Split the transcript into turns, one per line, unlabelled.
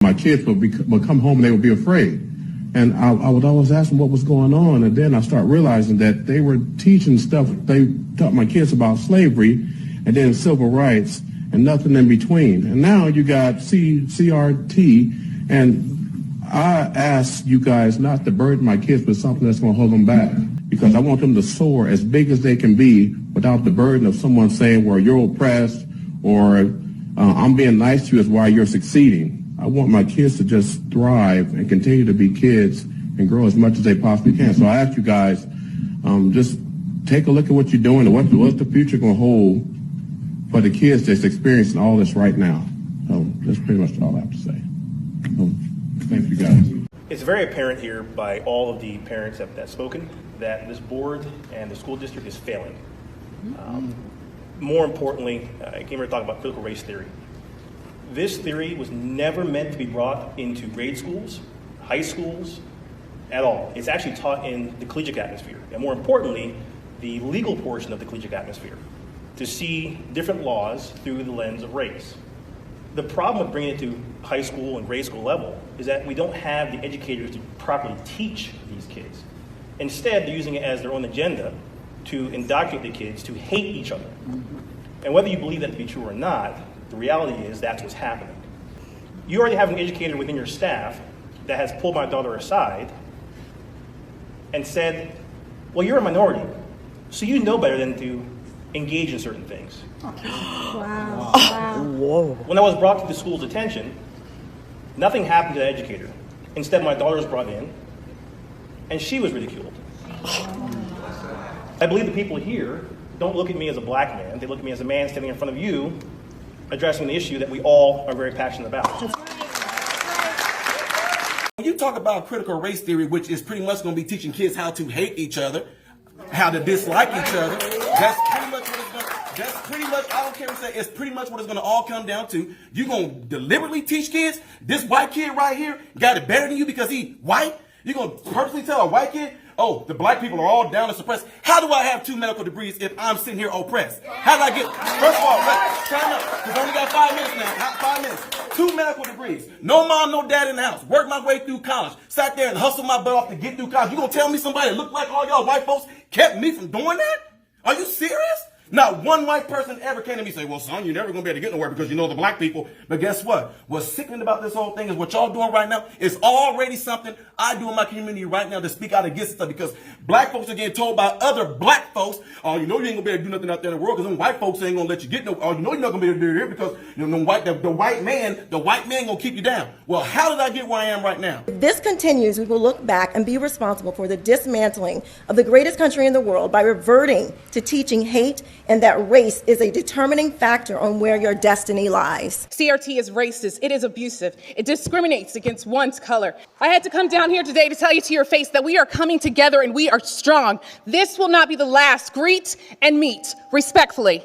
My kids would come home and they would be afraid. And I would always ask them what was going on. And then I start realizing that they were teaching stuff. They taught my kids about slavery and then civil rights and nothing in between. And now you got CRT. And I ask you guys not to burden my kids with something that's going to hold them back. Because I want them to soar as big as they can be without the burden of someone saying, well, you're oppressed or I'm being nice to you is why you're succeeding. I want my kids to just thrive and continue to be kids and grow as much as they possibly can. So I ask you guys, just take a look at what you're doing and what's the future going to hold for the kids that's experiencing all this right now. So that's pretty much all I have to say. Thank you guys.
It's very apparent here by all of the parents that have spoken that this board and the school district is failing. More importantly, I came here to talk about critical race theory. This theory was never meant to be brought into grade schools, high schools, at all. It's actually taught in the collegiate atmosphere, and more importantly, the legal portion of the collegiate atmosphere, to see different laws through the lens of race. The problem with bringing it to high school and grade school level is that we don't have the educators to properly teach these kids. Instead, they're using it as their own agenda to indoctrinate the kids to hate each other. And whether you believe that to be true or not, the reality is that's what's happening. You already have an educator within your staff that has pulled my daughter aside and said, well, you're a minority, so you know better than to engage in certain things.
Wow.
Whoa.
When I was brought to the school's attention, nothing happened to the educator. Instead, my daughter was brought in, and she was ridiculed. I believe the people here don't look at me as a black man. They look at me as a man standing in front of you addressing the issue that we all are very passionate about.
When you talk about critical race theory, which is pretty much going to be teaching kids how to hate each other, how to dislike each other, that's pretty much what it's going to, that's pretty much, I don't care what you say, it's pretty much what it's going to all come down to. You're going to deliberately teach kids, this white kid right here got it better than you because he white? You're going to purposely tell a white kid, oh, the black people are all down and suppressed. How do I have 2 medical degrees if I'm sitting here oppressed? How did I get, first of all, time up, because I only got 5 minutes now, 5 minutes. 2 medical degrees. No mom, no dad in the house. Worked my way through college. Sat there and hustled my butt off to get through college. You gonna tell me somebody that looked like all y'all white folks kept me from doing that? Are you serious? Not one white person ever came to me and say, well, son, you're never going to be able to get nowhere because you know the black people. But guess what? What's sickening about this whole thing is what y'all doing right now is already something I do in my community right now to speak out against stuff because black folks are getting told by other black folks, oh, you know you ain't going to be able to do nothing out there in the world because them white folks ain't going to let you get no, oh, you know you're not going to be able to do it here because you know, the white man going to keep you down. Well, how did I get where I am right now?
If this continues, we will look back and be responsible for the dismantling of the greatest country in the world by reverting to teaching hate and that race is a determining factor on where your destiny lies.
CRT is racist. It is abusive. It discriminates against one's color. I had to come down here today to tell you to your face that we are coming together and we are strong. This will not be the last. Greet and meet respectfully.